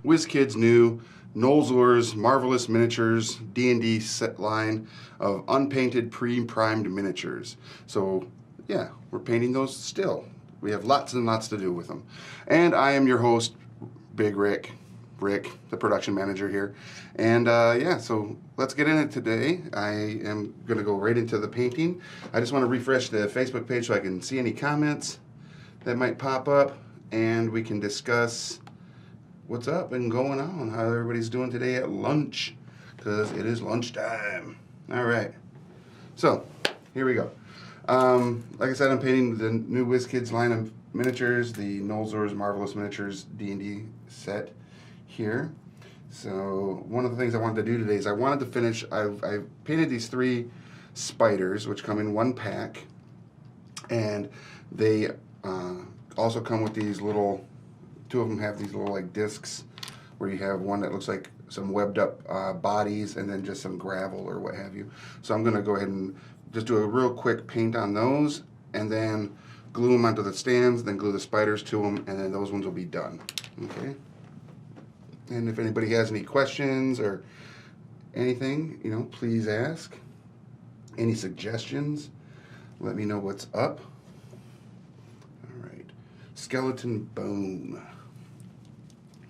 WizKids' new Nolzours Marvelous Miniatures D&D set line of unpainted pre-primed miniatures. So yeah, we're painting those still. We have lots and lots to do with them. And I am your host, Big Rick, the production manager here. And yeah, so let's get in it today. I am going to go right into the painting. I just want to refresh the Facebook page so I can see any comments that might pop up, and we can discuss what's up and going on, how everybody's doing today at lunch, because it is lunchtime. All right, so here we go. Like I said, I'm painting the new WizKids line of miniatures, the Nolzours Marvelous Miniatures D&D set here. So one of the things I wanted to do today is I wanted to finish, I've painted these 3 spiders, which come in 1 pack, and they also come with these little, 2 of them have these little like discs where you have one that looks like some webbed up bodies and then just some gravel or what have you. So I'm going to go ahead and just do a real quick paint on those and then glue them onto the stands, then glue the spiders to them, and then those ones will be done. Okay. And if anybody has any questions or anything, you know, please ask. Any suggestions, let me know what's up. All right. Skeleton bone.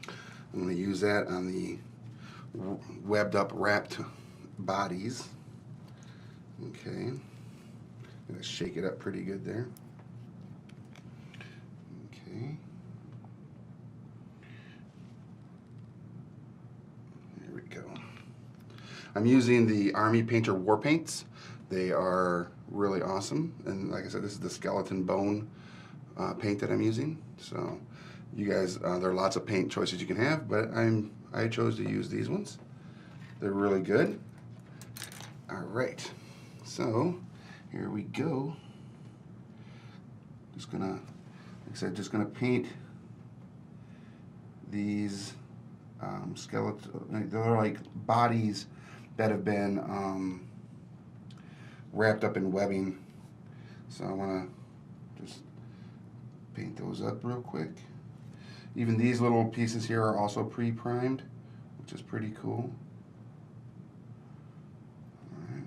I'm going to use that on the webbed up wrapped bodies. Okay. I'm going to shake it up pretty good there. Okay. There we go. I'm using the Army Painter War Paints. They are really awesome. And like I said, this is the skeleton bone paint that I'm using. So you guys, there are lots of paint choices you can have, but I chose to use these ones. They're really good. All right, so here we go. Just gonna, like I said, just gonna paint these skeleton. They're like bodies that have been wrapped up in webbing. So I want to just paint those up real quick. Even these little pieces here are also pre-primed, which is pretty cool. Alright.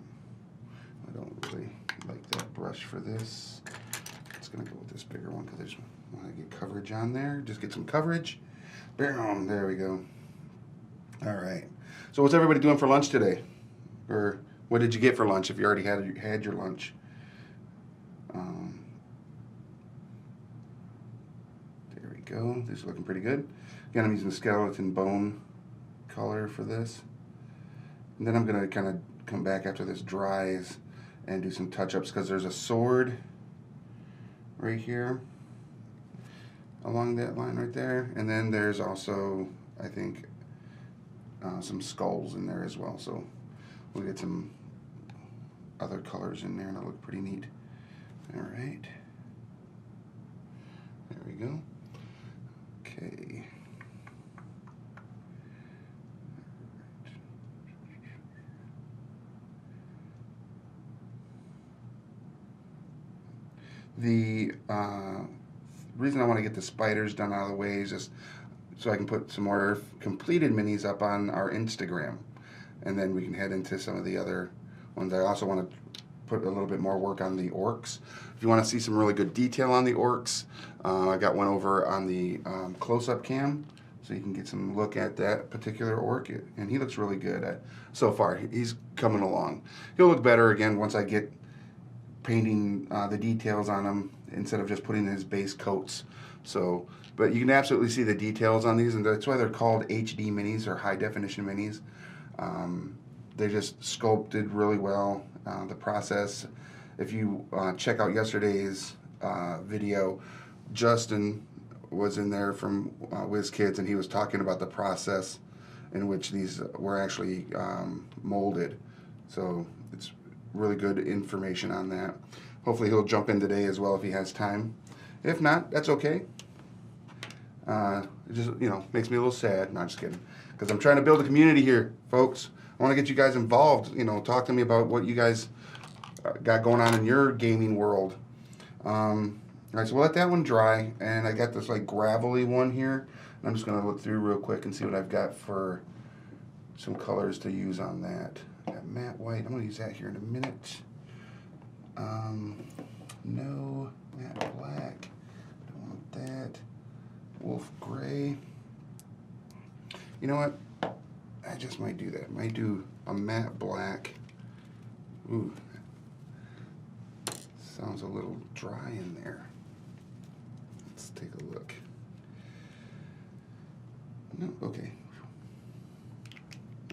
I don't really like that brush for this. It's going to go with this bigger one because I just want to get coverage on there. Just get some coverage. Bam! There we go. Alright. So what's everybody doing for lunch today? Or what did you get for lunch if you already had your lunch? There we go. This is looking pretty good. Again, I'm using the skeleton bone color for this. And then I'm going to kind of come back after this dries and do some touch-ups because there's a sword right here along that line right there. And then there's also, I think, some skulls in there as well. So we'll get some other colors in there and it'll look pretty neat. All right. There we go. Okay. The reason I want to get the spiders done out of the way is just so I can put some more completed minis up on our Instagram. And then we can head into some of the other ones. I also want to put a little bit more work on the Orcs. If you want to see some really good detail on the Orcs, I got one over on the close-up cam, so you can get some look at that particular Orc, and he looks really good so far. He's coming along. He'll look better again once I get painting the details on him instead of just putting his base coats. So, but you can absolutely see the details on these, and that's why they're called HD minis or high definition minis. They just sculpted really well. The process, if you check out yesterday's video, Justin was in there from WizKids, and he was talking about the process in which these were actually molded. So it's really good information on that. Hopefully he'll jump in today as well if he has time. If not, that's okay. It just, you know, makes me a little sad. No, just kidding. Because I'm trying to build a community here, folks. I want to get you guys involved. You know, talk to me about what you guys got going on in your gaming world. All right, so we'll let that one dry, and I got this like gravelly one here. And I'm just gonna look through real quick and see what I've got for some colors to use on that. I got matte white. I'm gonna use that here in a minute. No matte black. Don't want that. Wolf gray. You know what? I just might do that. Might do a matte black. Ooh, sounds a little dry in there. Let's take a look. No, okay.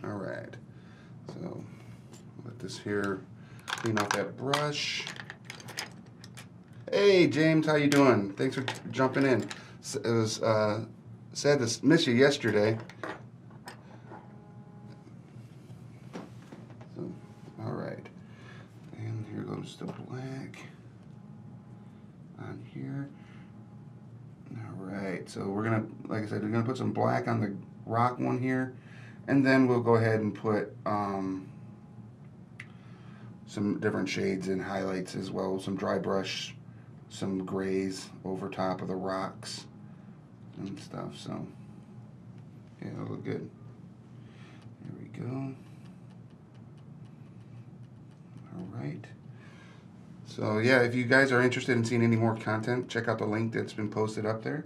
All right. So let this here clean off that brush. Hey James, how you doing? Thanks for jumping in. It was sad to miss you yesterday. So, all right, and here goes the black on here. All right, so we're gonna, like I said, we're gonna put some black on the rock one here, and then we'll go ahead and put some different shades and highlights as well, some dry brush, some grays over top of the rocks and stuff. So yeah, it'll look good. There we go. All right. So yeah, if you guys are interested in seeing any more content, check out the link that's been posted up there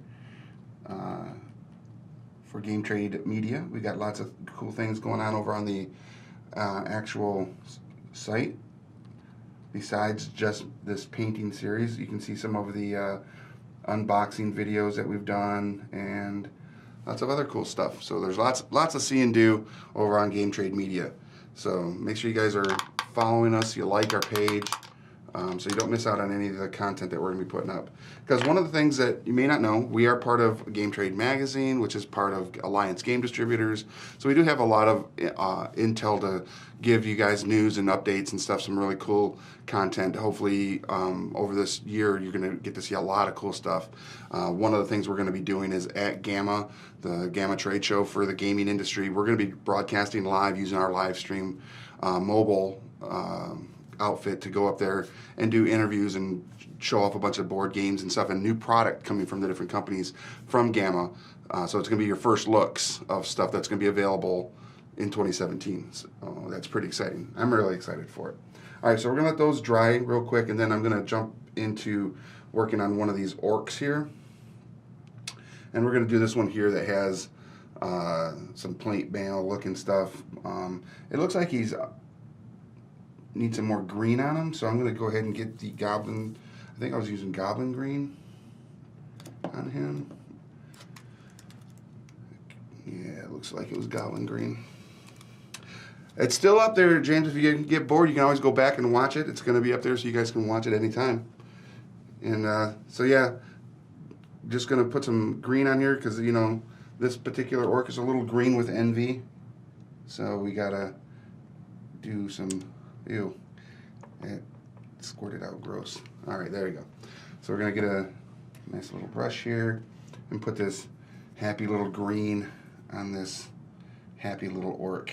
for Game Trade Media. We got lots of cool things going on over on the actual site. Besides just this painting series, you can see some of the unboxing videos that we've done and lots of other cool stuff. So there's lots to see and do over on Game Trade Media. So make sure you guys are following us, you like our page, so you don't miss out on any of the content that we're going to be putting up. Because one of the things that you may not know, we are part of Game Trade Magazine, which is part of Alliance Game Distributors. So we do have a lot of intel to give you guys news and updates and stuff, some really cool content. Hopefully over this year you're going to get to see a lot of cool stuff. One of the things we're going to be doing is at GAMA, the GAMA trade show for the gaming industry. We're going to be broadcasting live using our live stream mobile outfit to go up there and do interviews and show off a bunch of board games and stuff and new product coming from the different companies from GAMA. So it's going to be your first looks of stuff that's going to be available in 2017. So that's pretty exciting. I'm really excited for it. All right, so we're going to let those dry real quick, and then I'm going to jump into working on one of these orcs here. And we're going to do this one here that has some plate mail looking stuff. It looks like he's need some more green on him, so I'm going to go ahead and get the goblin. I think I was using goblin green on him. Yeah, it looks like it was goblin green. It's still up there, James. If you get bored, you can always go back and watch it. It's going to be up there so you guys can watch it anytime. And so yeah, just going to put some green on here because, you know, this particular orc is a little green with envy. So we got to do some... Ew, it squirted out gross. All right, there we go. So we're gonna get a nice little brush here and put this happy little green on this happy little orc,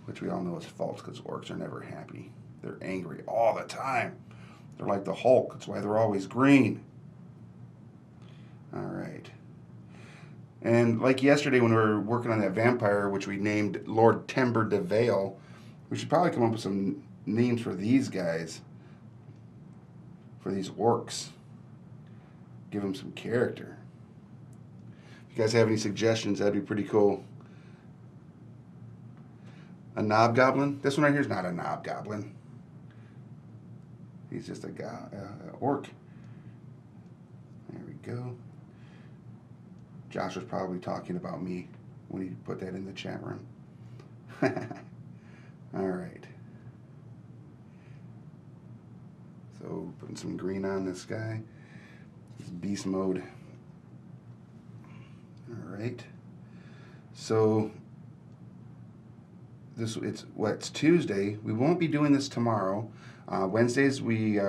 which we all know is false because orcs are never happy. They're angry all the time. They're like the Hulk. That's why they're always green. All right. And like yesterday when we were working on that vampire, which we named Lord Timber de Vale, we should probably come up with some names for these guys, for these orcs. Give them some character. If you guys have any suggestions, that'd be pretty cool. A knob goblin? This one right here is not a knob goblin. He's just a orc. There we go. Josh was probably talking about me when he put that in the chat room. All right. So putting some green on this guy. This is beast mode. All right. So it's Tuesday. We won't be doing this tomorrow. Wednesdays we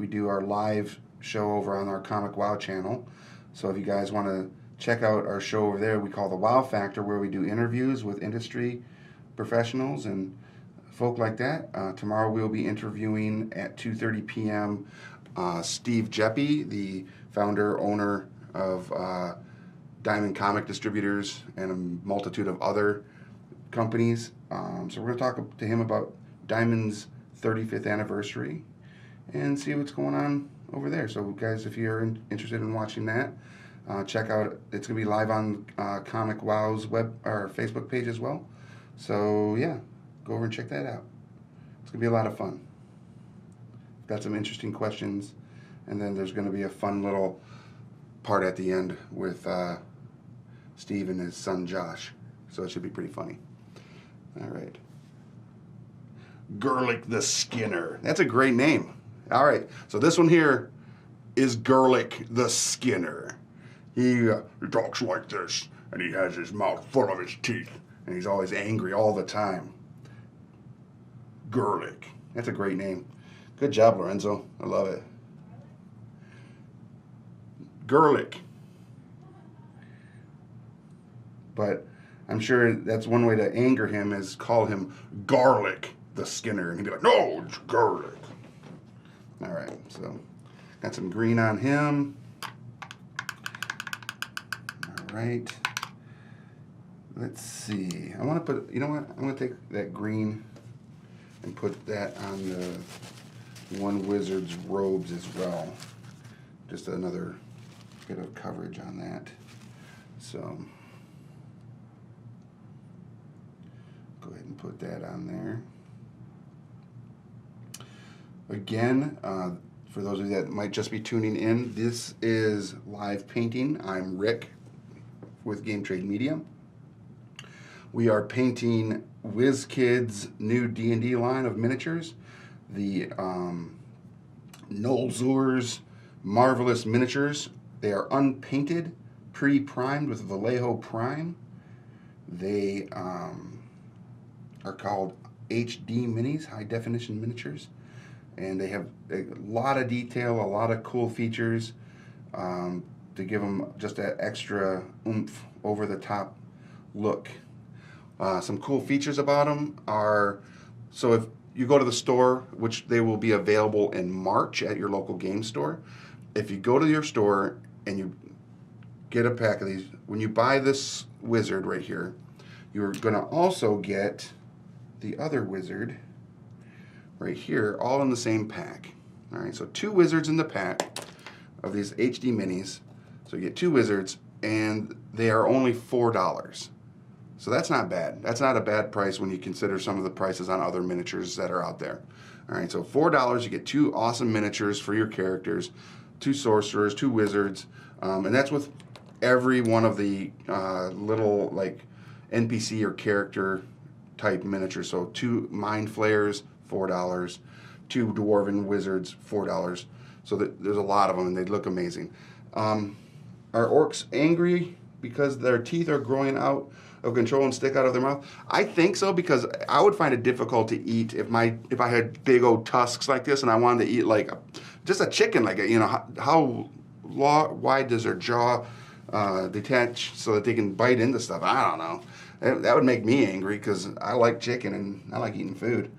do our live show over on our ComicWow channel. So if you guys want to check out our show over there, we call the Wow Factor, where we do interviews with industry professionals and folk like that. Tomorrow we'll be interviewing at 2:30 p.m. Steve Geppi, the founder, owner of Diamond Comic Distributors and a multitude of other companies. So we're going to talk to him about Diamond's 35th anniversary and see what's going on over there. So guys, if you're interested in watching that, check out, it's going to be live on ComicWow's web or Facebook page as well. So yeah, go over and check that out. It's going to be a lot of fun. Got some interesting questions, and then there's going to be a fun little part at the end with Steve and his son Josh. So it should be pretty funny. All right. Gerlich the Skinner. That's a great name. All right. So this one here is Gerlich the Skinner. He talks like this, and he has his mouth full of his teeth, and he's always angry all the time. Gerlich. That's a great name. Good job, Lorenzo. I love it. Gerlich. But I'm sure that's one way to anger him is call him Garlic the Skinner. And he'd be like, no, it's Gerlich. All right, so got some green on him. All right. Let's see. I want to put, you know what? I'm going to take that green and put that on the one wizard's robes as well. Just another bit of coverage on that. So go ahead and put that on there. Again, for those of you that might just be tuning in, this is live painting. I'm Rick with Game Trade Media. We are painting WizKids' new D&D line of miniatures, the Nolzours Marvelous Miniatures. They are unpainted, pre-primed with Vallejo Prime. They are called HD Minis, High Definition Miniatures. And they have a lot of detail, a lot of cool features to give them just that extra oomph, over-the-top look. Some cool features about them are, so if you go to the store, which they will be available in March at your local game store, if you go to your store and you get a pack of these, when you buy this wizard right here, you're going to also get the other wizard right here, all in the same pack. All right, so 2 wizards in the pack of these HD minis. So you get 2 wizards, and they are only $4. So that's not bad. That's not a bad price when you consider some of the prices on other miniatures that are out there. All right, so $4, you get 2 awesome miniatures for your characters, 2 sorcerers, 2 wizards, and that's with every one of the little like NPC or character type miniatures. So 2 mind flayers, $4, 2 dwarven wizards, $4. So there's a lot of them, and they look amazing. Are orcs angry because their teeth are growing out of control and stick out of their mouth? I think so, because I would find it difficult to eat if I had big old tusks like this and I wanted to eat like just a chicken. Like, you know, how wide does their jaw detach so that they can bite into stuff? I don't know. That would make me angry, because I like chicken and I like eating food.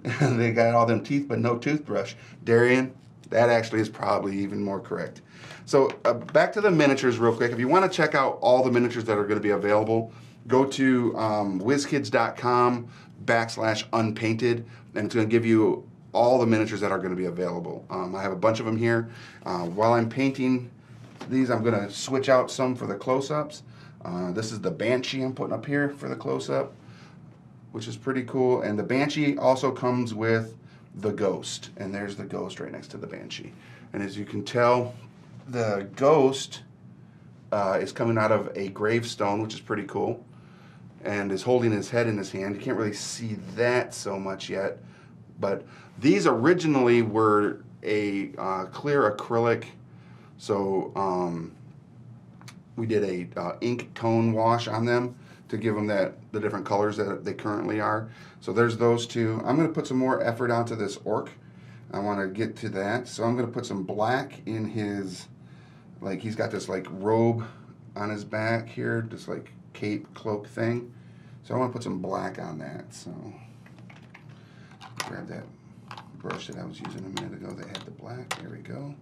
They got all them teeth but no toothbrush. Darian, that actually is probably even more correct. So back to the miniatures real quick. If you want to check out all the miniatures that are going to be available, go to WizKids.com/unpainted, and it's going to give you all the miniatures that are going to be available. I have a bunch of them here. While I'm painting these, I'm going to switch out some for the close-ups. This is the Banshee I'm putting up here for the close-up, which is pretty cool. And the Banshee also comes with the Ghost, and there's the Ghost right next to the Banshee. And as you can tell, the Ghost is coming out of a gravestone, which is pretty cool, and is holding his head in his hand. You can't really see that so much yet, but these originally were a clear acrylic. So we did a ink tone wash on them to give them the different colors that they currently are. So there's those 2. I'm going to put some more effort onto this orc. I want to get to that. So I'm going to put some black in his, like, he's got this like robe on his back here, this like cape cloak thing. So I want to put some black on that. So grab that brush that I was using a minute ago that had the black. There we go.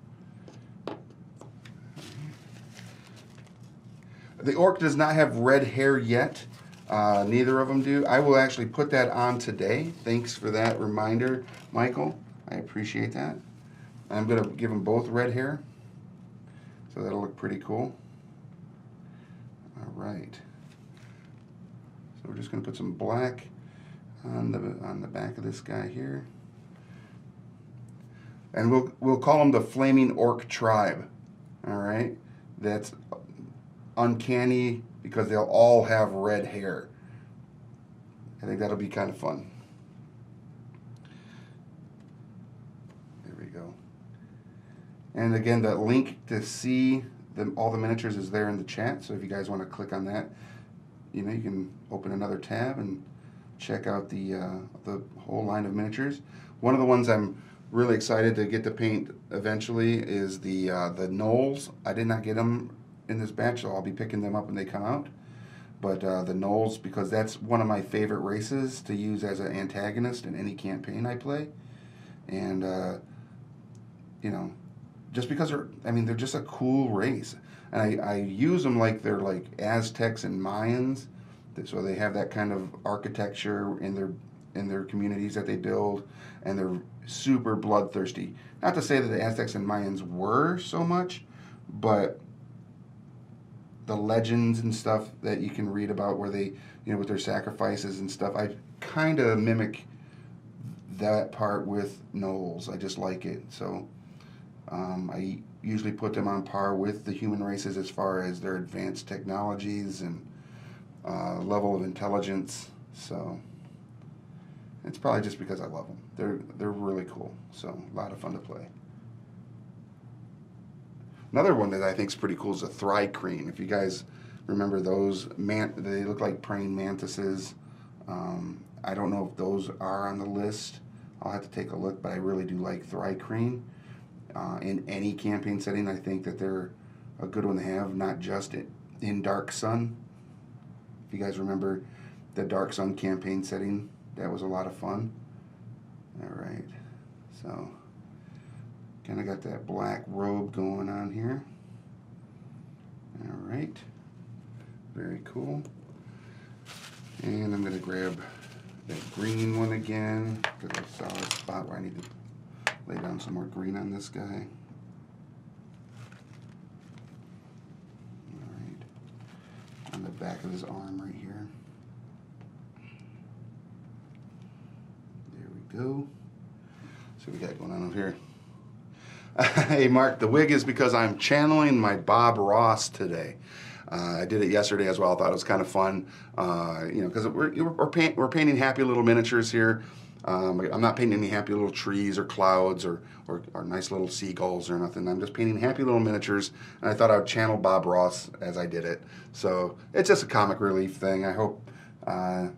The orc does not have red hair yet. Neither of them do. I will actually put that on today. Thanks for that reminder, Michael. I appreciate that. I'm going to give them both red hair. So that'll look pretty cool. All right. So we're just going to put some black on the back of this guy here. And we'll call them the Flaming Orc Tribe. All right? That's uncanny because they'll all have red hair. I think that'll be kind of fun. There we go. And again, the link to see all the miniatures is there in the chat. So if you guys want to click on that, you know, you can open another tab and check out the whole line of miniatures. One of the ones I'm really excited to get to paint eventually is the Gnolls. I did not get them in this batch, so I'll be picking them up when they come out. But the Gnolls, because that's one of my favorite races to use as an antagonist in any campaign I play. And, you know, just because they're just a cool race. And I use them like they're like Aztecs and Mayans. So they have that kind of architecture in their communities that they build, and they're super bloodthirsty. Not to say that the Aztecs and Mayans were so much, but the legends and stuff that you can read about where they, you know, with their sacrifices and stuff, I kind of mimic that part with Gnolls. I just like it. So I usually put them on par with the human races as far as their advanced technologies and level of intelligence. So it's probably just because I love them. They're really cool. So a lot of fun to play. Another one that I think is pretty cool is a Thri-kreen. If you guys remember those, they look like praying mantises. I don't know if those are on the list. I'll have to take a look, but I really do like Thri-kreen. In any campaign setting, I think that they're a good one to have, not just in Dark Sun. If you guys remember the Dark Sun campaign setting, that was a lot of fun. All right, so kind of got that black robe going on here. All right, very cool. And I'm going to grab that green one again because I saw a spot where I need to lay down some more green on this guy. All right, on the back of his arm right here. There we go. So we got going on over here. Hey Mark, the wig is because I'm channeling my Bob Ross today. I did it yesterday as well. I thought it was kind of fun, you know, because we're painting happy little miniatures here. I'm not painting any happy little trees or clouds or nice little seagulls or nothing. I'm just painting happy little miniatures, and I thought I would channel Bob Ross as I did it. So it's just a comic relief thing. I hope. I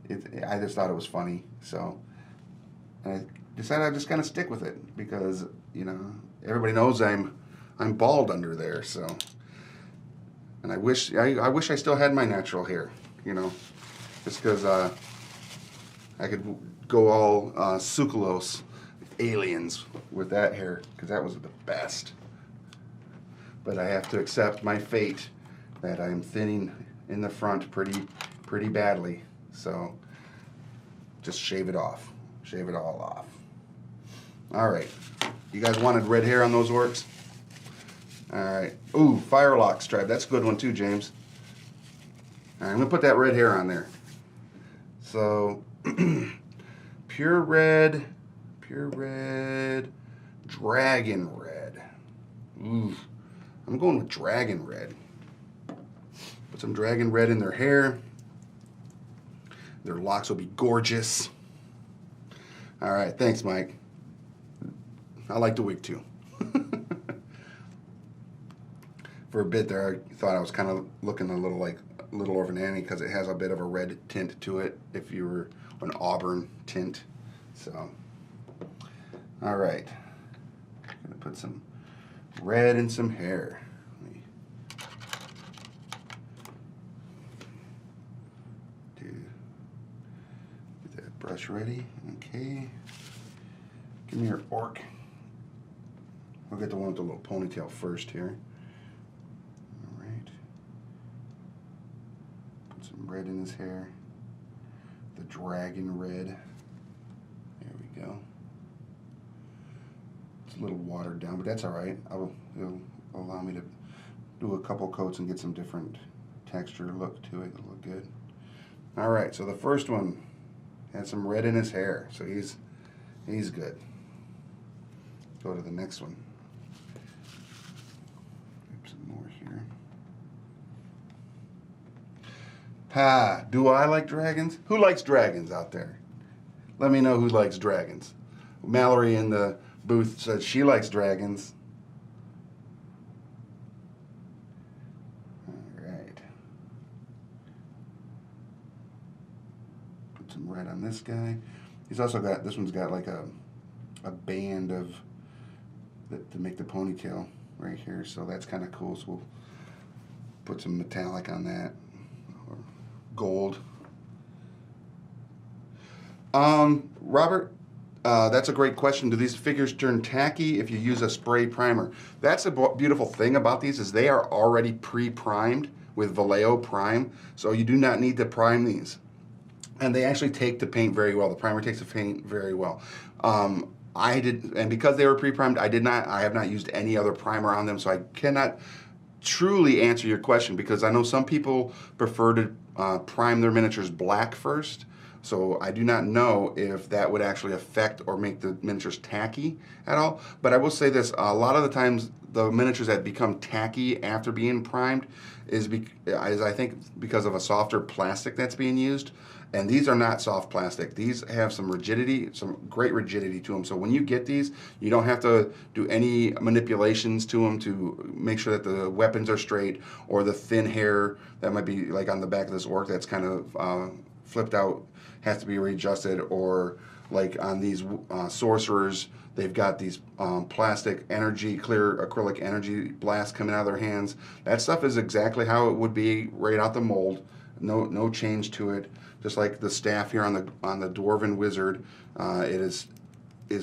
just thought it was funny, so and I decided I'd just kind of stick with it because, you know, everybody knows I'm bald under there, so. And I wish I still had my natural hair, you know, just because I could go all sucralose aliens with that hair, because that was the best. But I have to accept my fate that I'm thinning in the front pretty badly. So just shave it off, shave it all off. All right, you guys wanted red hair on those orcs? All right. Ooh, Firelock stripe. That's a good one too, James. All right, I'm gonna put that red hair on there. So, pure red, dragon red. Ooh, I'm going with dragon red. Put some dragon red in their hair. Their locks will be gorgeous. All right, thanks, Mike. I like the wig too. For a bit there, I thought I was kind of looking a little over nanny because it has a bit of a red tint to it. If you were an auburn tint, so all right. I'm gonna put some red in some hair. Get that brush ready. Okay. Give me your orc. I'll get the one with the little ponytail first here. All right. Put some red in his hair. The dragon red. There we go. It's a little watered down, but that's all right. It'll allow me to do a couple coats and get some different texture look to it. It'll look good. All right, so the first one had some red in his hair, so he's good. Go to the next one. Grab some more here. Ha! Do I like dragons? Who likes dragons out there? Let me know who likes dragons. Mallory in the booth said she likes dragons. All right. Put some red on this guy. He's also got, this one's got like a band of, to make the ponytail right here, so that's kind of cool. So we'll put some metallic on that, or gold. Robert, that's a great question. Do these figures turn tacky if you use a spray primer? That's a beautiful thing about these, is they are already pre-primed with Vallejo Prime, so you do not need to prime these. And they actually take the paint very well. The primer takes the paint very well. I did, and because they were pre-primed, I have not used any other primer on them, so I cannot truly answer your question, because I know some people prefer to prime their miniatures black first. So I do not know if that would actually affect or make the miniatures tacky at all. But I will say this, a lot of the times the miniatures that become tacky after being primed is I think because of a softer plastic that's being used. And these are not soft plastic. These have some rigidity, some great rigidity to them. So when you get these, you don't have to do any manipulations to them to make sure that the weapons are straight, or the thin hair that might be like on the back of this orc that's kind of flipped out has to be readjusted, or like on these sorcerers, they've got these plastic energy, clear acrylic energy blasts coming out of their hands. That stuff is exactly how it would be right out the mold. No change to it. Just like the staff here on the Dwarven Wizard, it is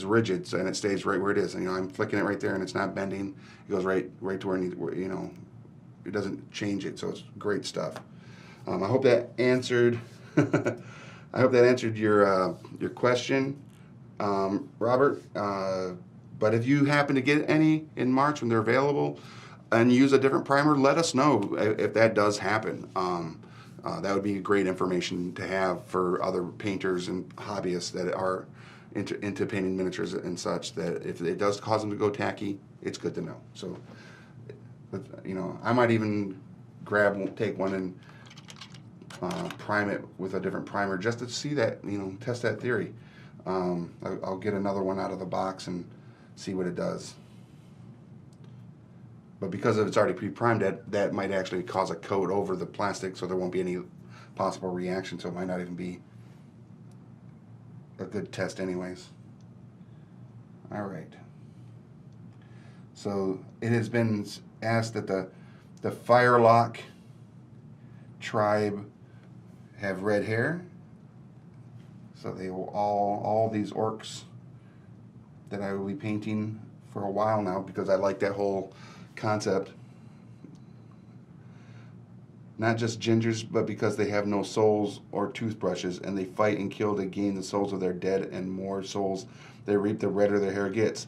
rigid, so, and it stays right where it is. And, I'm flicking it right there, and it's not bending. It goes right to where it doesn't change it. So it's great stuff. I hope that answered. I hope that answered your question, Robert. But if you happen to get any in March when they're available, and use a different primer, let us know if that does happen. That would be great information to have for other painters and hobbyists that are into painting miniatures and such, that if it does cause them to go tacky, it's good to know. So, I might even take one and prime it with a different primer just to see that, test that theory. I'll get another one out of the box and see what it does. But because it's already pre-primed, that might actually cause a coat over the plastic, so there won't be any possible reaction, so it might not even be a good test anyways. All right. So it has been asked that the Firelock tribe have red hair. So they will all these orcs that I will be painting for a while now, because I like that whole concept. Not just gingers, but because they have no souls or toothbrushes, and they fight and kill to gain the souls of their dead, and more souls they reap, the redder their hair gets.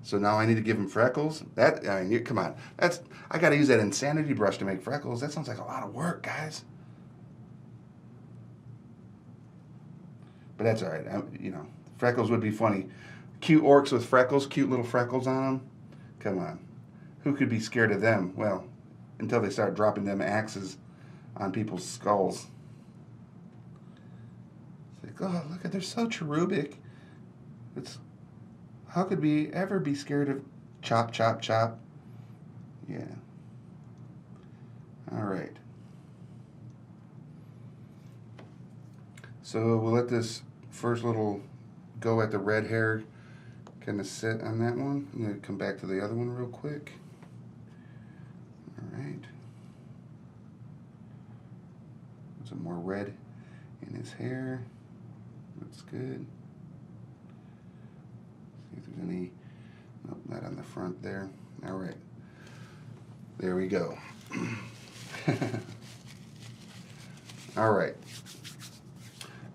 So now I need to give them freckles? Come on. I got to use that insanity brush to make freckles. That sounds like a lot of work, guys. But that's all right. Freckles would be funny. Cute orcs with freckles, cute little freckles on them. Come on. Who could be scared of them? Well, until they start dropping them axes on people's skulls. It's like, oh, look at, they're so cherubic. How could we ever be scared of chop, chop, chop? Yeah. All right. So we'll let this first little go at the red hair kind of sit on that one. I'm going to come back to the other one real quick. All right. Some more red in his hair. That's good. if there's any, nope, not on the front there. All right, there we go. All right,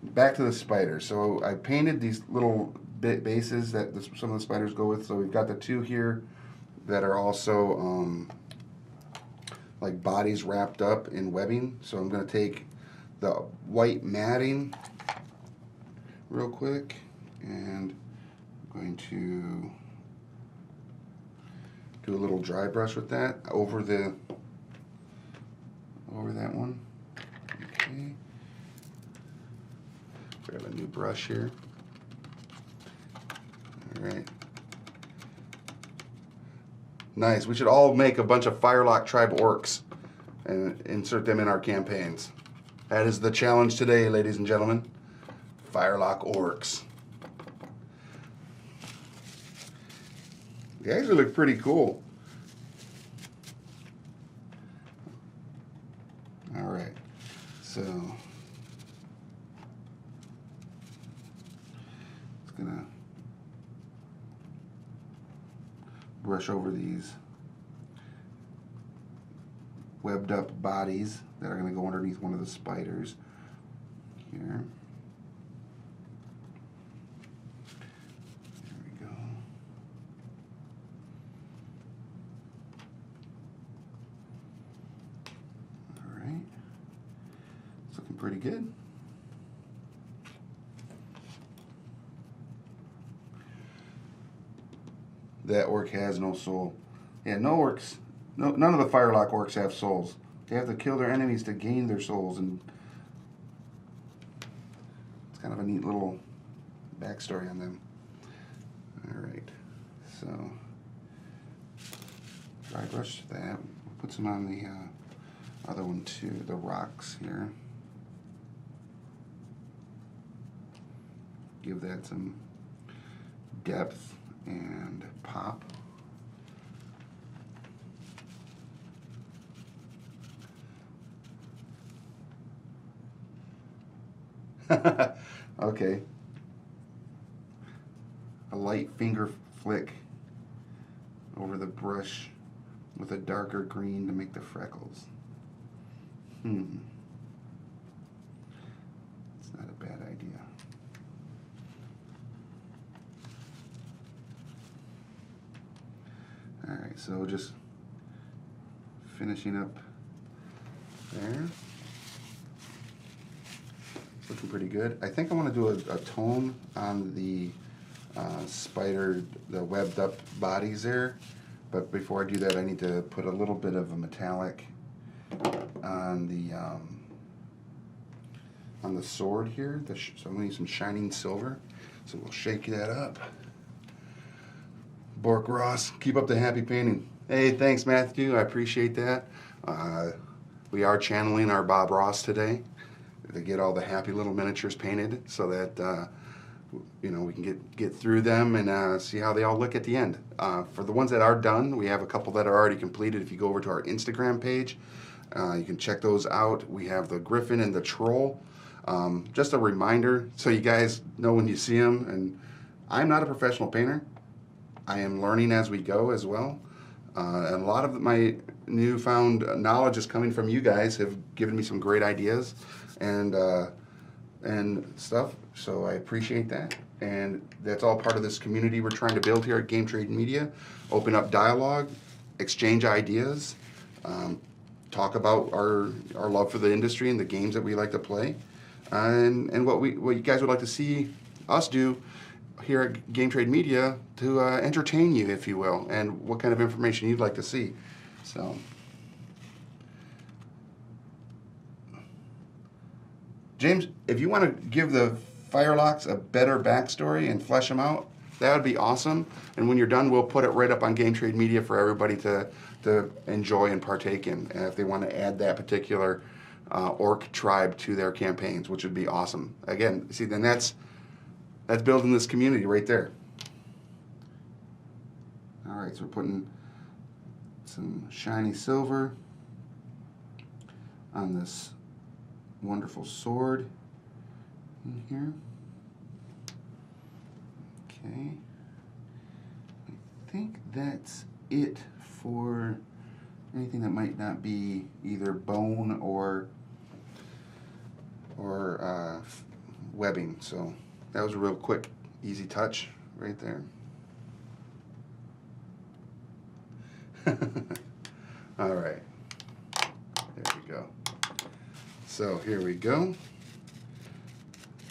back to the spider. So I painted these little bases that some of the spiders go with. So we've got the two here that are also like bodies wrapped up in webbing. So I'm going to take the white matting real quick, and I'm going to do a little dry brush with that over that one. Okay. Grab a new brush here. All right. Nice. We should all make a bunch of Firelock Tribe Orcs and insert them in our campaigns. That is the challenge today, ladies and gentlemen. Firelock Orcs. They actually look pretty cool. All right. So it's gonna brush over these webbed up bodies that are going to go underneath one of the spiders here. There we go. All right. It's looking pretty good. That orc has no soul. Yeah, no orcs. No, none of the Firelock orcs have souls. They have to kill their enemies to gain their souls, and it's kind of a neat little backstory on them. All right, so dry brush that. We'll put some on the other one too, the rocks here. Give that some depth and pop. Okay. A light finger flick over the brush with a darker green to make the freckles. It's not a bad idea. Alright, so just finishing up there. It's looking pretty good. I think I want to do a tone on the spider, the webbed up bodies there. But before I do that, I need to put a little bit of a metallic on the sword here. So I'm going to use some shining silver. So we'll shake that up. Bork Ross, keep up the happy painting. Hey, thanks Matthew, I appreciate that. We are channeling our Bob Ross today to get all the happy little miniatures painted so that you know, we can get through them and see how they all look at the end. For the ones that are done, we have a couple that are already completed. If you go over to our Instagram page, you can check those out. We have the Griffin and the Troll. Just a reminder so you guys know when you see them. And I'm not a professional painter. I am learning as we go as well. And a lot of my newfound knowledge is coming from you guys, have given me some great ideas and stuff. So I appreciate that. And that's all part of this community we're trying to build here at Game Trade Media. Open up dialogue, exchange ideas, talk about our love for the industry and the games that we like to play, and what you guys would like to see us do here at Game Trade Media to entertain you, if you will, and what kind of information you'd like to see. So, James, if you want to give the Firelocks a better backstory and flesh them out, that would be awesome. And when you're done, we'll put it right up on Game Trade Media for everybody to enjoy and partake in, if they want to add that particular orc tribe to their campaigns, which would be awesome. Again, see, then that's building this community right there. All right, so we're putting some shiny silver on this wonderful sword in here. Okay. think that's it for anything that might not be either bone or webbing. So that was a real quick, easy touch right there. All right, there we go. So here we go.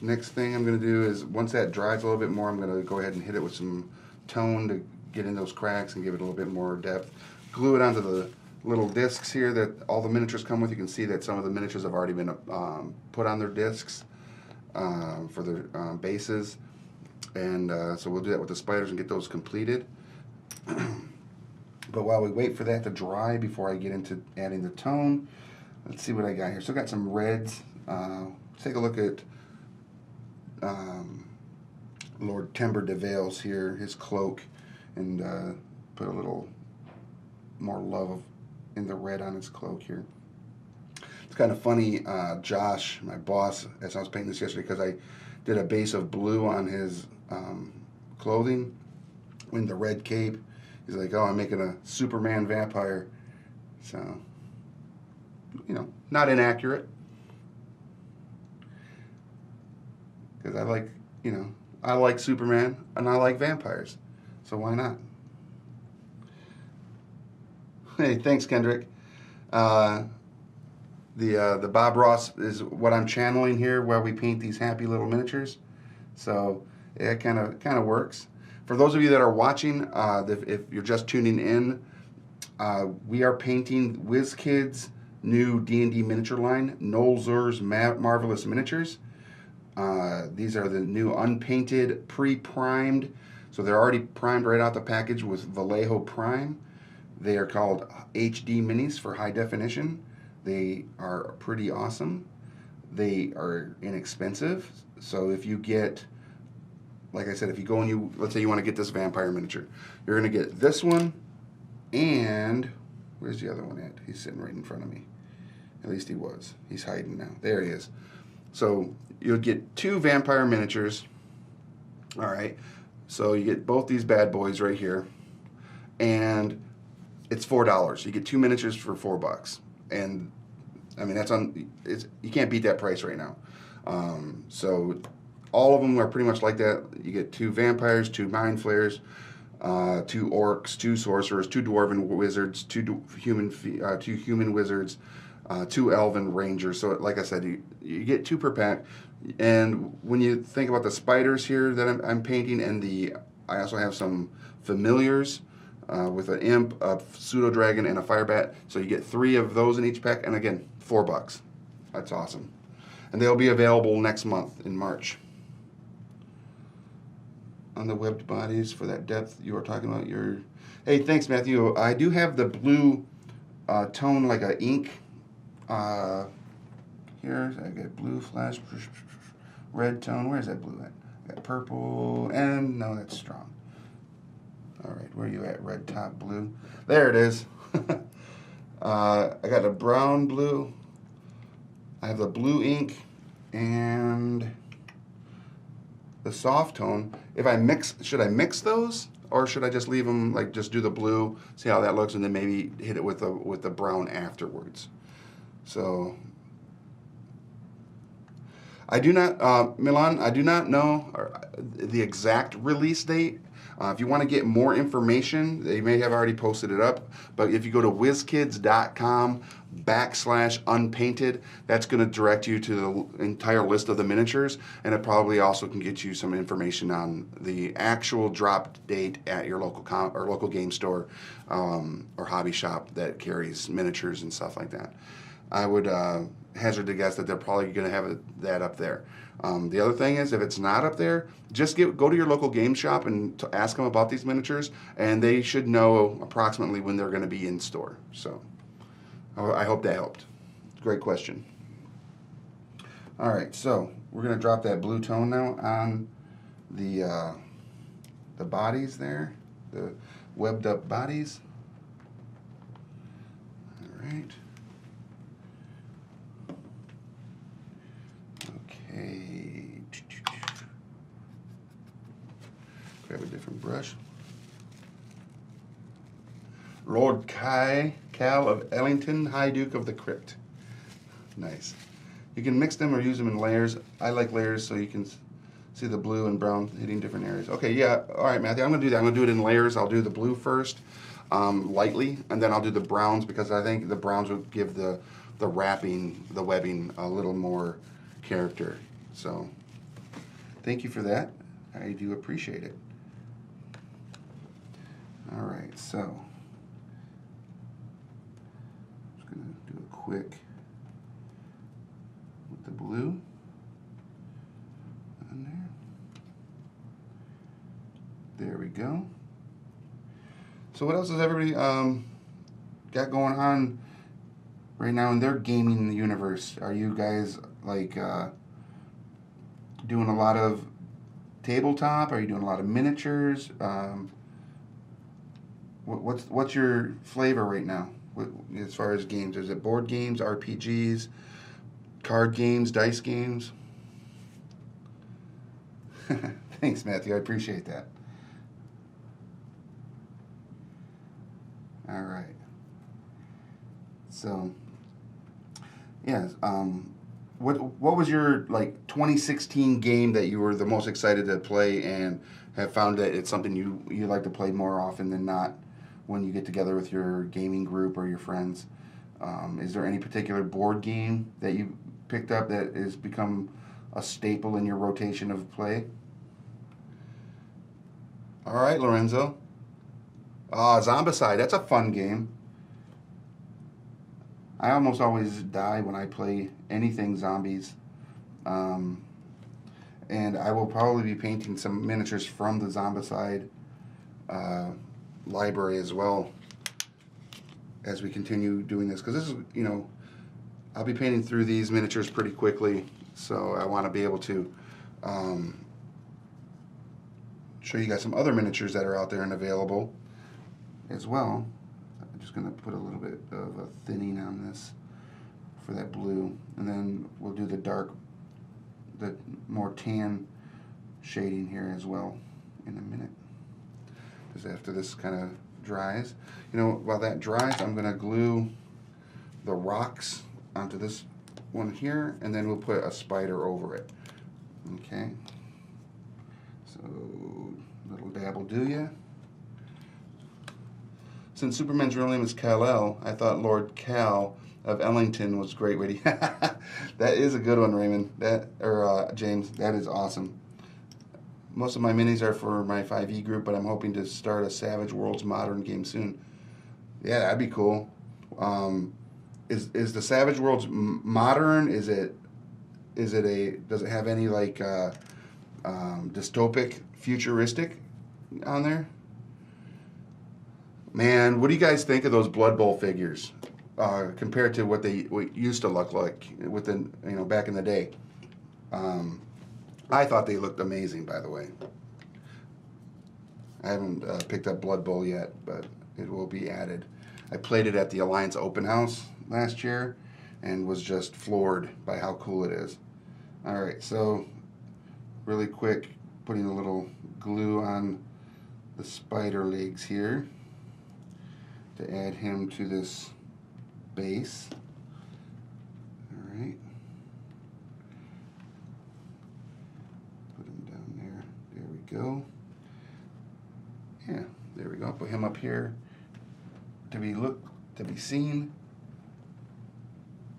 Next thing I'm going to do is, once that dries a little bit more, I'm going to go ahead and hit it with some tone to get in those cracks and give it a little bit more depth. Glue it onto the little discs here that all the miniatures come with. You can see that some of the miniatures have already been put on their discs for their bases. And so we'll do that with the spiders and get those completed. But while we wait for that to dry before I get into adding the tone, let's see what I got here. So I got some reds. Take a look at Lord Timber de Vale's here, his cloak, and put a little more love in the red on his cloak here. It's kind of funny, Josh, my boss, as I was painting this yesterday, because I did a base of blue on his clothing in the red cape. He's like, oh, I'm making a Superman vampire. So, you know, not inaccurate. Because I like, you know, I like Superman and I like vampires. So why not? Hey, thanks, Kendrick. The Bob Ross is what I'm channeling here while we paint these happy little miniatures. So yeah, it kind of works. For those of you that are watching, if you're just tuning in, we are painting WizKids' new D&D miniature line, Nolzours Marvelous Miniatures. These are the new unpainted, pre-primed, so they're already primed right out the package with Vallejo Prime. They are called HD Minis for high definition. They are pretty awesome. They are inexpensive, so if you get, like I said, if you go and let's say you want to get this vampire miniature, you're going to get this one, and where's the other one at? He's sitting right in front of me. At least he was. He's hiding now. There he is. So you'll get 2 vampire miniatures. All right. So you get both these bad boys right here, and it's $4. You get 2 miniatures for $4, and I mean you can't beat that price right now. So all of them are pretty much like that. You get 2 vampires, 2 mind flayers, 2 orcs, 2 sorcerers, 2 dwarven wizards, 2 human wizards, 2 elven rangers. So like I said, you get 2 per pack. And when you think about the spiders here that I'm painting, and I also have some familiars with an imp, a pseudo dragon, and a fire bat. So you get 3 of those in each pack, and again, $4. That's awesome. And they'll be available next month in March. On the webbed bodies for that depth you were talking about. Hey, thanks, Matthew. I do have the blue tone, like a ink. Here I got blue flash, red tone. Where's that blue at? I got purple, and no, that's strong. All right, where are you at? Red top, blue. There it is. I got a brown blue. I have the blue ink and the soft tone. If I mix, should I mix those, or should I just leave them, like just do the blue, see how that looks, and then maybe hit it with the brown afterwards? So I do not, Milan, I do not know the exact release date. If you want to get more information, they may have already posted it up, but if you go to wizkids.com/unpainted, that's going to direct you to the entire list of the miniatures, and it probably also can get you some information on the actual drop date at your local game store or hobby shop that carries miniatures and stuff like that. I would hazard to guess that they're probably going to have that up there. The other thing is, if it's not up there, just go to your local game shop and ask them about these miniatures, and they should know approximately when they're going to be in store. So I hope that helped. Great question. All right, so we're going to drop that blue tone now on the bodies there, the webbed up bodies. All right. Okay. Grab a different brush. Lord Cal of Ellington, High Duke of the Crypt. Nice. You can mix them or use them in layers. I like layers so you can see the blue and brown hitting different areas. Okay, yeah, all right, Matthew, I'm gonna do that. I'm gonna do it in layers. I'll do the blue first, lightly, and then I'll do the browns because I think the browns will give the wrapping, the webbing, a little more character. So, thank you for that. I do appreciate it. All right, so, just gonna do a quick with the blue on there. There we go. So what else has everybody got going on right now in their gaming universe? Are you guys like doing a lot of tabletop? Are you doing a lot of miniatures? What's your flavor right now as far as games? Is it board games, RPGs, card games, dice games? Thanks, Matthew. I appreciate that. All right. So, yeah. What was your like 2016 game that you were the most excited to play and have found that it's something you like to play more often than not when you get together with your gaming group or your friends? Is there any particular board game that you picked up that has become a staple in your rotation of play? All right, Lorenzo. Zombicide, that's a fun game. I almost always die when I play anything zombies. And I will probably be painting some miniatures from the Zombicide library as well as we continue doing this. Because this is, you know, I'll be painting through these miniatures pretty quickly. So I want to be able to show you guys some other miniatures that are out there and available as well. I'm just going to put a little bit of a thinning on this for that blue, and then we'll do the more tan shading here as well in a minute. Just after this kind of dries. You know, while that dries, I'm going to glue the rocks onto this one here, and then we'll put a spider over it. Okay. So, little dab will do ya. Since Superman's real name is Kal-El, I thought Lord Cal of Ellington was great. Witty. That is a good one, Raymond. James. That is awesome. Most of my minis are for my 5e group, but I'm hoping to start a Savage Worlds modern game soon. Yeah, that'd be cool. Is the Savage Worlds modern? Does it have any like dystopic, futuristic on there? Man, what do you guys think of those Blood Bowl figures compared to what they used to look like within, you know, back in the day? I thought they looked amazing, by the way. I haven't picked up Blood Bowl yet, but it will be added. I played it at the Alliance Open House last year and was just floored by how cool it is. All right, so really quick, putting a little glue on the spider legs here to add him to this base. All right. Put him down there. There we go. Yeah, there we go. Put him up here to be seen.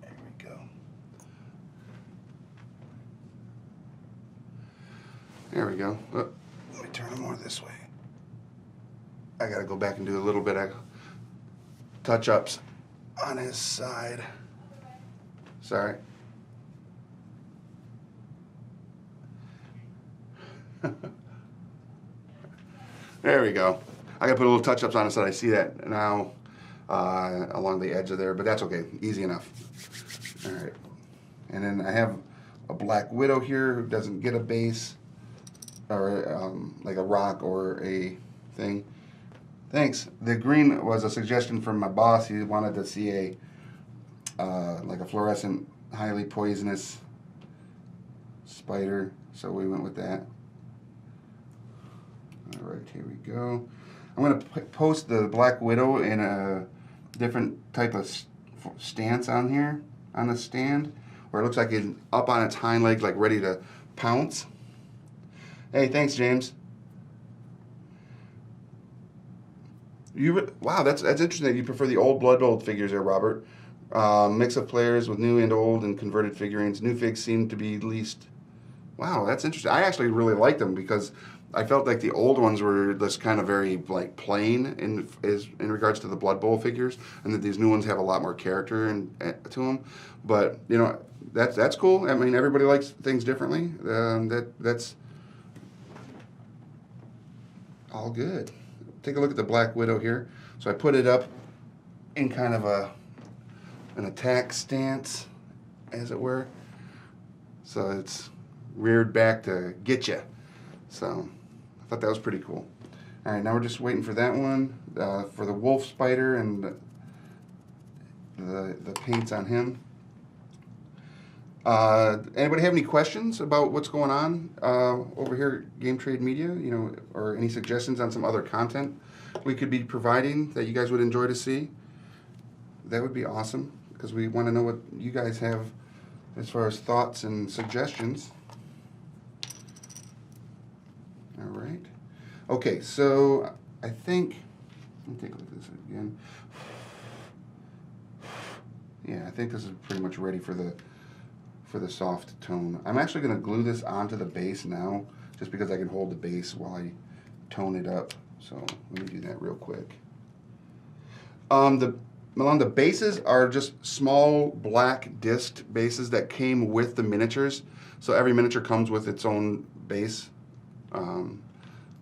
There we go. There we go. Oh, let me turn him more this way. I gotta go back and do a little bit of touch-ups on his side. Sorry. There we go. I gotta put a little touch-ups on it so I see that now along the edge of there, but that's okay. Easy enough. All right. And then I have a Black Widow here who doesn't get a base or like a rock or a thing. Thanks. The green was a suggestion from my boss. He wanted to see a like a fluorescent, highly poisonous spider, so we went with that. All right, here we go. I'm going to post the Black Widow in a different type of stance on here, on the stand, where it looks like it's up on its hind legs, like ready to pounce. Hey, thanks, James. Wow, that's interesting that you prefer the old Blood Bowl figures there, Robert. Mix of players with new and old and converted figurines. New figs seem to be least. Wow, that's interesting. I actually really liked them because I felt like the old ones were just kind of very like plain in regards to the Blood Bowl figures, and that these new ones have a lot more character to them. But you know, that's cool. I mean, everybody likes things differently. That's all good. Take a look at the Black Widow here. So I put it up in kind of an attack stance, as it were. So it's reared back to get you. So I thought that was pretty cool. All right, now we're just waiting for that one, for the wolf spider and the paints on him. Anybody have any questions about what's going on over here at Game Trade Media? You know, or any suggestions on some other content we could be providing that you guys would enjoy to see? That would be awesome, because we want to know what you guys have as far as thoughts and suggestions. All right. Okay, so I think, let me take a look at this again. Yeah, I think this is pretty much ready for the soft tone. I'm actually going to glue this onto the base now, just because I can hold the base while I tone it up. So let me do that real quick. The bases are just small black disc bases that came with the miniatures. So every miniature comes with its own base,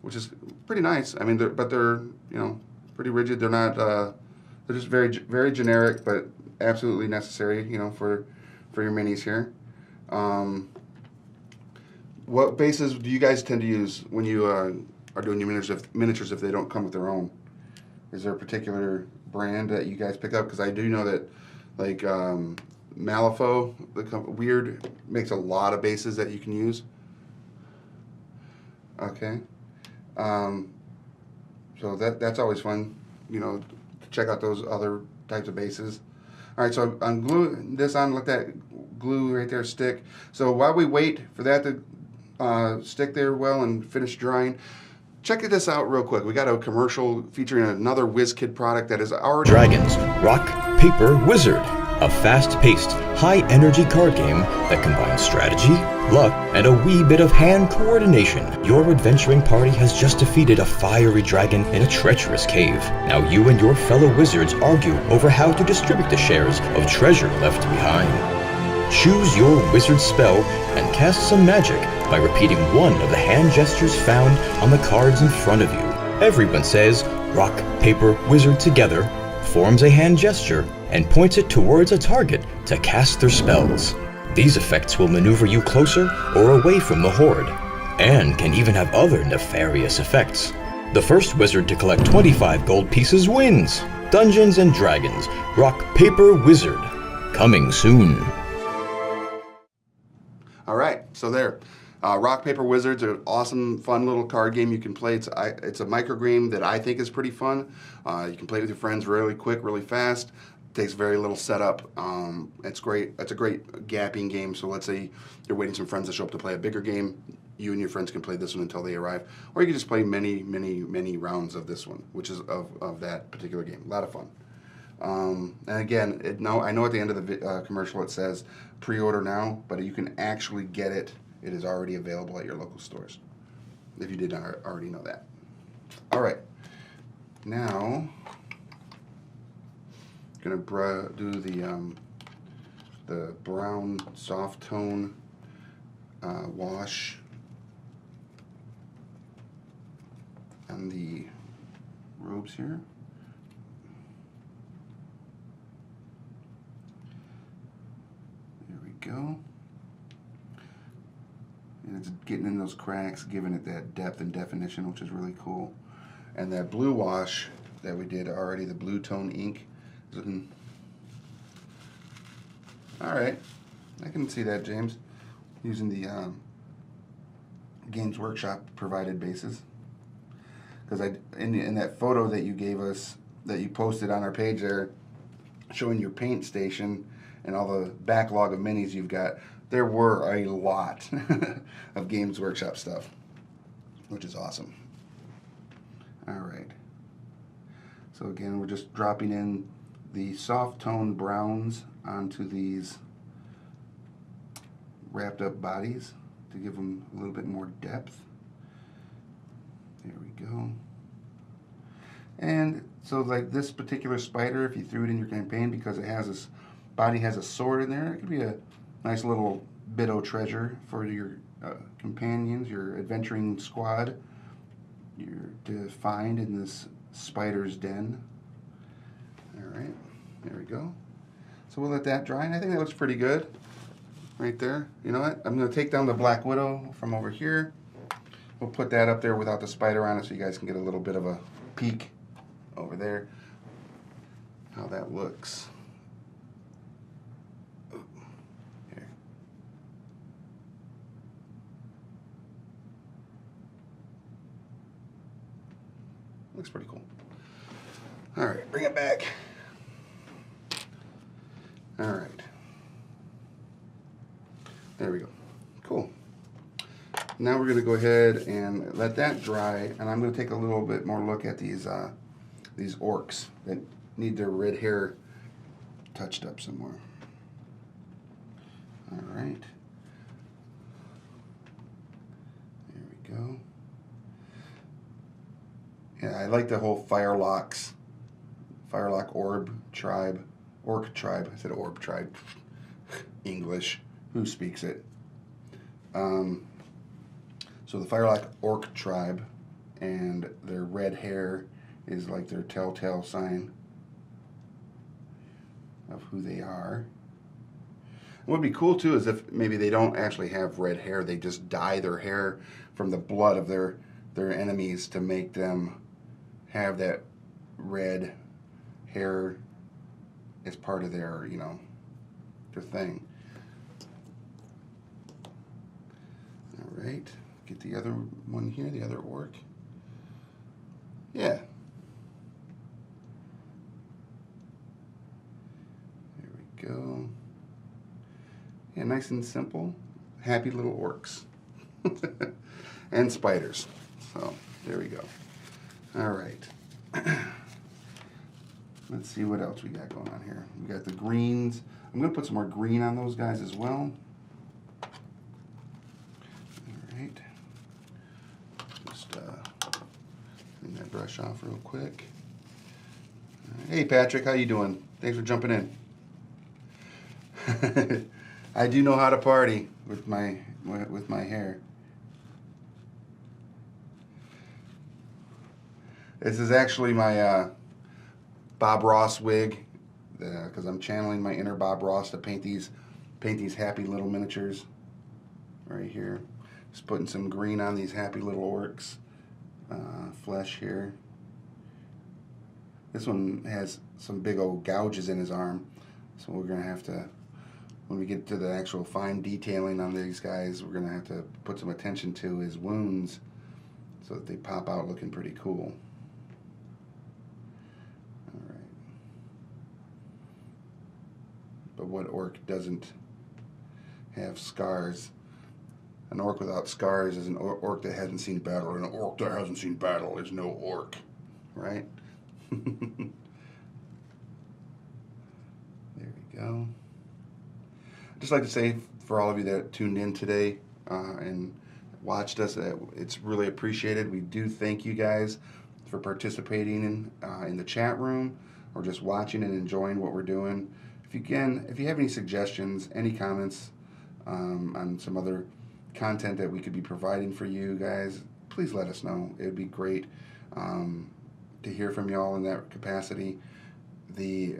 which is pretty nice. I mean, they're you know, pretty rigid. They're not. They're just very generic, but absolutely necessary. You know, for your minis here. What bases do you guys tend to use when you are doing your miniatures if they don't come with their own? Is there a particular brand that you guys pick up? Because I do know that, like, Malifaux, Weird, makes a lot of bases that you can use. Okay. So that's always fun, you know, to check out those other types of bases. All right, so I'm gluing this on, let that glue right there stick. So while we wait for that to stick there well and finish drying, check this out real quick. We got a commercial featuring another WizKid product that is already... Dragons, Rock, Paper, Wizard. A fast-paced, high-energy card game that combines strategy, luck, and a wee bit of hand coordination. Your adventuring party has just defeated a fiery dragon in a treacherous cave. Now you and your fellow wizards argue over how to distribute the shares of treasure left behind. Choose your wizard spell and cast some magic by repeating one of the hand gestures found on the cards in front of you. Everyone says rock, paper, wizard together, forms a hand gesture, and points it towards a target to cast their spells. These effects will maneuver you closer or away from the horde, and can even have other nefarious effects. The first wizard to collect 25 gold pieces wins. Dungeons and Dragons, Rock, Paper, Wizard. Coming soon. All right, so there. Rock, Paper, Wizards are an awesome, fun little card game you can play. It's a microgame that I think is pretty fun. You can play it with your friends really quick, really fast. Takes very little setup. It's great. It's a great gapping game. So let's say you're waiting some friends to show up to play a bigger game. You and your friends can play this one until they arrive. Or you can just play many, many, many rounds of this one, which is of that particular game. A lot of fun. And again, I know at the end of the commercial it says pre-order now, but you can actually get it. It is already available at your local stores, if you did not already know that. All right. Now, gonna do the brown soft tone wash on the robes here. There we go. And it's getting in those cracks, giving it that depth and definition, which is really cool. And that blue wash that we did already, the blue tone ink. All right, I can see that, James, using the Games Workshop provided bases. because in that photo that you gave us, that you posted on our page there, showing your paint station and all the backlog of minis you've got, there were a lot of Games Workshop stuff, which is awesome. All right. So again, we're just dropping in the soft tone browns onto these wrapped up bodies to give them a little bit more depth. There we go. And so like this particular spider, if you threw it in your campaign, because it has this body has a sword in there, it could be a nice little bit of treasure for your companions, your adventuring squad, to find in this spider's den. All right, there we go. So we'll let that dry, and I think that looks pretty good right there. You know what? I'm going to take down the Black Widow from over here. We'll put that up there without the spider on it so you guys can get a little bit of a peek over there, how that looks. Here. Looks pretty cool. All right, bring it back. All right. There we go. Cool. Now we're going to go ahead and let that dry, and I'm going to take a little bit more look at these orcs that need their red hair touched up some more. All right. There we go. Yeah, I like the whole Firelock orc tribe. I said orb tribe. English. Who speaks it? So the Firelock orc tribe, and their red hair is like their telltale sign of who they are. What would be cool too is if maybe they don't actually have red hair, they just dye their hair from the blood of their enemies to make them have that red hair as part of their, you know, their thing. All right, get the other one here, the other orc. Yeah. There we go. Yeah, nice and simple. Happy little orcs. And spiders. So, there we go. All right. Let's see what else we got going on here. We got the greens. I'm going to put some more green on those guys as well. All right. Just clean that brush off real quick. Hey Patrick, how you doing? Thanks for jumping in. I do know how to party with my hair. This is actually my Bob Ross wig, because I'm channeling my inner Bob Ross to paint these happy little miniatures right here. Just putting some green on these happy little orcs flesh here. This one has some big old gouges in his arm, so we're gonna have to, when we get to the actual fine detailing on these guys, we're gonna have to put some attention to his wounds so that they pop out looking pretty cool. But what orc doesn't have scars? An orc without scars is an orc that hasn't seen battle, and an orc that hasn't seen battle is no orc, right? There we go. I'd just like to say for all of you that tuned in today and watched us, it's really appreciated. We do thank you guys for participating in the chat room, or just watching and enjoying what we're doing. If you have any suggestions, any comments on some other content that we could be providing for you guys, please let us know. It would be great to hear from y'all in that capacity. The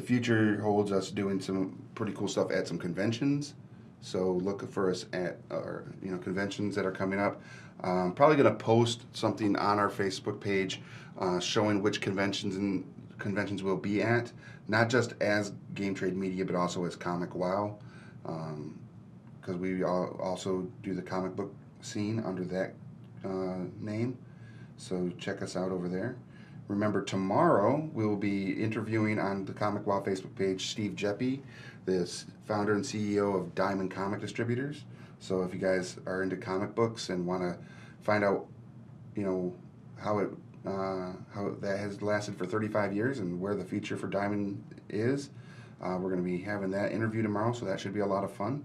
future holds us doing some pretty cool stuff at some conventions, so look for us at conventions that are coming up. Probably going to post something on our Facebook page showing which conventions we'll be at, not just as Game Trade Media, but also as ComicWow, because we also do the comic book scene under that name. So check us out over there. Remember, tomorrow we will be interviewing on the ComicWow Facebook page Steve Geppi, the founder and CEO of Diamond Comic Distributors. So if you guys are into comic books and want to find out, you know, how that has lasted for 35 years and where the future for Diamond is, we're going to be having that interview tomorrow, so that should be a lot of fun.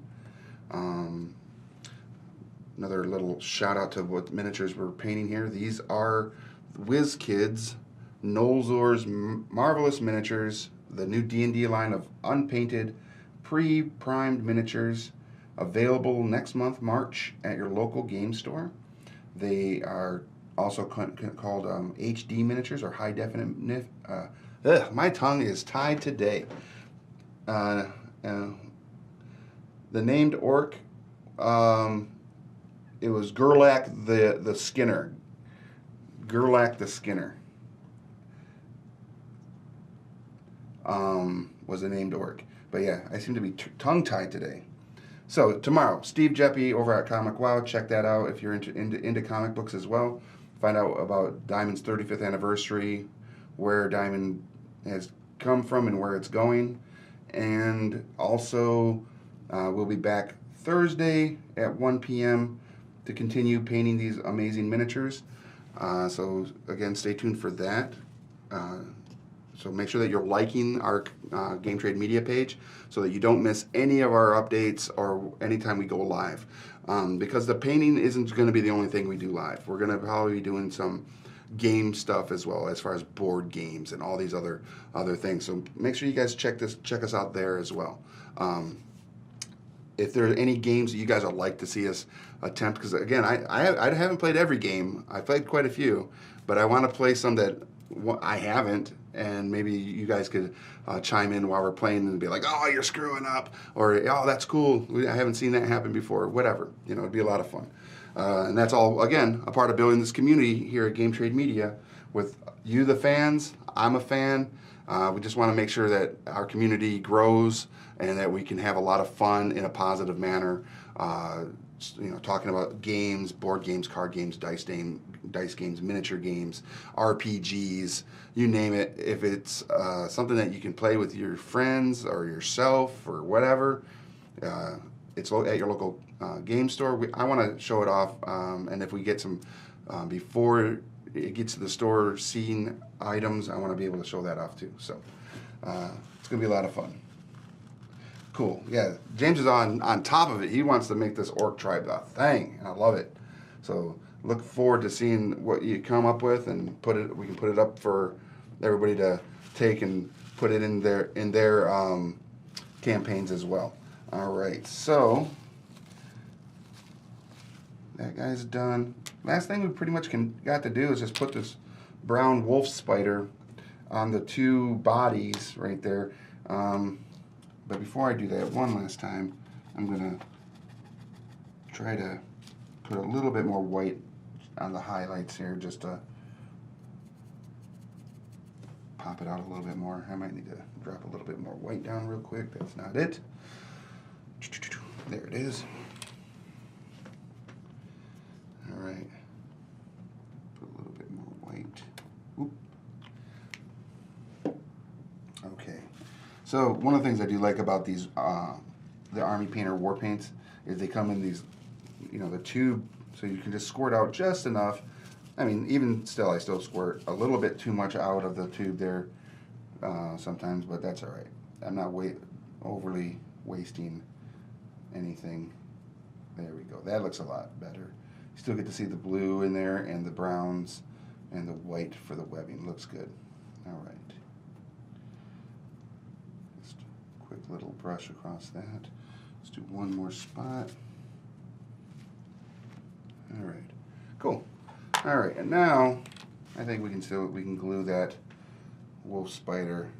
Another little shout out to what miniatures we're painting here. These are Wizkids Nolzours Marvelous Miniatures, the new D&D line of unpainted, pre-primed miniatures, available next month, March, at your local game store. They are also called HD miniatures, or high definition. My tongue is tied today. The named orc, it was Gerlach the Skinner. Gerlach the Skinner was the named orc. But yeah, I seem to be tongue-tied today. So tomorrow, Steve Geppi over at ComicWow. Check that out if you're into comic books as well. Find out about Diamond's 35th anniversary, where Diamond has come from and where it's going. And also, we'll be back Thursday at 1 p.m. to continue painting these amazing miniatures. So again, stay tuned for that. So make sure that you're liking our Game Trade Media page so that you don't miss any of our updates or anytime we go live. Because the painting isn't going to be the only thing we do live. We're going to probably be doing some game stuff as well, as far as board games and all these other things. So make sure you guys check us out there as well. If there are any games that you guys would like to see us attempt, because again, I haven't played every game. I've played quite a few, but I want to play some that I haven't, and maybe you guys could chime in while we're playing and be like, oh, you're screwing up, or oh, that's cool, I haven't seen that happen before, whatever. You know, it'd be a lot of fun. And that's all, again, a part of building this community here at Game Trade Media with you, the fans. I'm a fan. We just want to make sure that our community grows and that we can have a lot of fun in a positive manner. You know, talking about games, board games, card games, dice games, miniature games, RPGs, you name it. If it's something that you can play with your friends or yourself or whatever, it's at your local game store. I want to show it off, and if we get some before it gets to the store seeing items, I want to be able to show that off too. So it's going to be a lot of fun. Cool. Yeah, James is on top of it. He wants to make this orc tribe a thing, and I love it. So look forward to seeing what you come up with, and we can put it up for everybody to take and put it in their campaigns as well. All right, so that guy's done. Last thing we pretty much got to do is just put this brown wolf spider on the two bodies right there. But before I do that, one last time, I'm going to try to put a little bit more white on the highlights here, just to pop it out a little bit more. I might need to drop a little bit more white down real quick. That's not it. There it is. All right. Put a little bit more white. Oop. Okay. So one of the things I do like about these, the Army Painter War Paints, is they come in these, you know, the tube, so you can just squirt out just enough. I mean, even still, I still squirt a little bit too much out of the tube there sometimes, but that's all right. I'm not overly wasting anything. There we go. That looks a lot better. You still get to see the blue in there and the browns and the white for the webbing. Looks good. All right. Just a quick little brush across that. Let's do one more spot. All right. Cool. All right, and now I think we can glue that wolf spider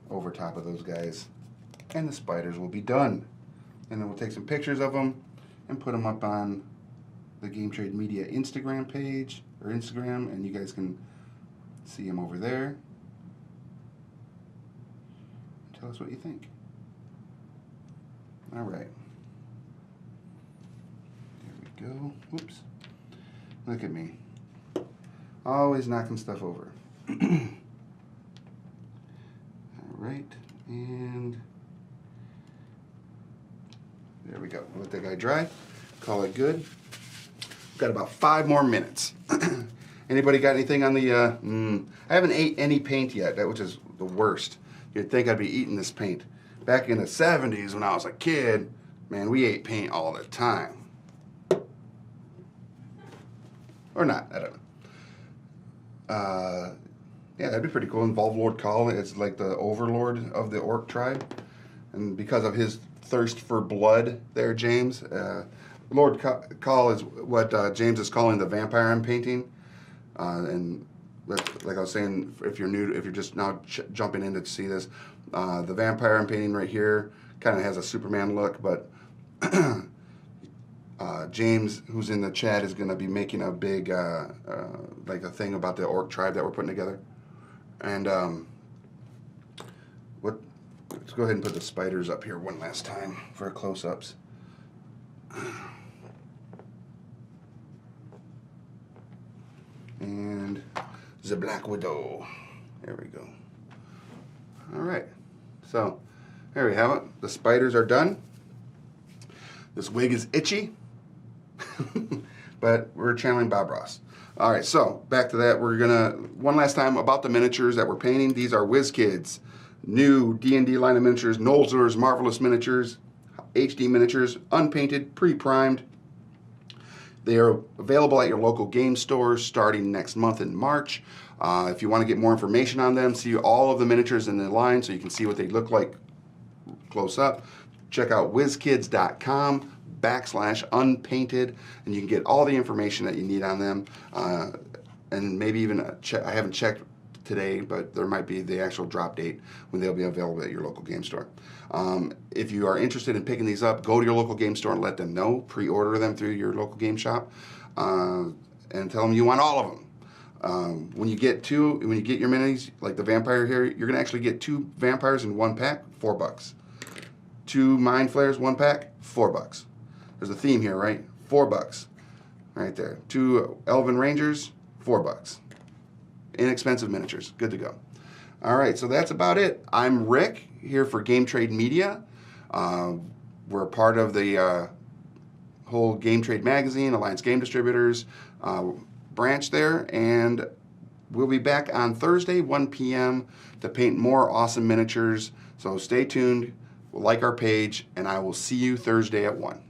over top of those guys, and the spiders will be done. And then we'll take some pictures of them and put them up on the Game Trade Media Instagram page, or Instagram, and you guys can see them over there. Tell us what you think. All right. There we go. Whoops. Look at me. Always knocking stuff over. All right, and there we go. Let that guy dry. Call it good. Got about 5 more minutes. Anybody got anything on the, I haven't ate any paint yet, which is the worst. You'd think I'd be eating this paint. Back in the 70s when I was a kid, man, we ate paint all the time. Or not, I don't know. Yeah, that'd be pretty cool. Involve Lord Call. It's like the overlord of the Orc tribe. And because of his thirst for blood there, James, Lord Call is what James is calling the vampire I'm painting. And like I was saying, if you're just now jumping in to see this, the vampire I'm painting right here kind of has a Superman look, but James, who's in the chat, is going to be making a big, like a thing about the Orc tribe that we're putting together. And let's go ahead and put the spiders up here one last time for close-ups. And the Black Widow. There we go. All right. So there we have it. The spiders are done. This wig is itchy, but we're channeling Bob Ross. All right, so back to that. We're gonna, one last time about the miniatures that we're painting. These are WizKids, new D&D line of miniatures, Nolzours Marvelous Miniatures, HD miniatures, unpainted, pre-primed. They are available at your local game stores starting next month in March. If you want to get more information on them, see all of the miniatures in the line so you can see what they look like close up, check out wizkids.com/unpainted, and you can get all the information that you need on them. And maybe even I haven't checked today, but there might be the actual drop date when they'll be available at your local game store. If you are interested in picking these up, go to your local game store and let them know. Pre-order them through your local game shop, and tell them you want all of them. When you get your minis, like the vampire here, you're gonna actually get 2 vampires in 1 pack, $4. 2 mind flayers, 1 pack, $4. There's a theme here, right? $4, right there. 2 elven rangers, $4. Inexpensive miniatures, good to go. All right, so that's about it. I'm Rick, here for Game Trade Media. We're a part of the whole Game Trade Magazine, Alliance Game Distributors branch there, and we'll be back on Thursday, 1 p.m. to paint more awesome miniatures. So stay tuned, like our page, and I will see you Thursday at 1.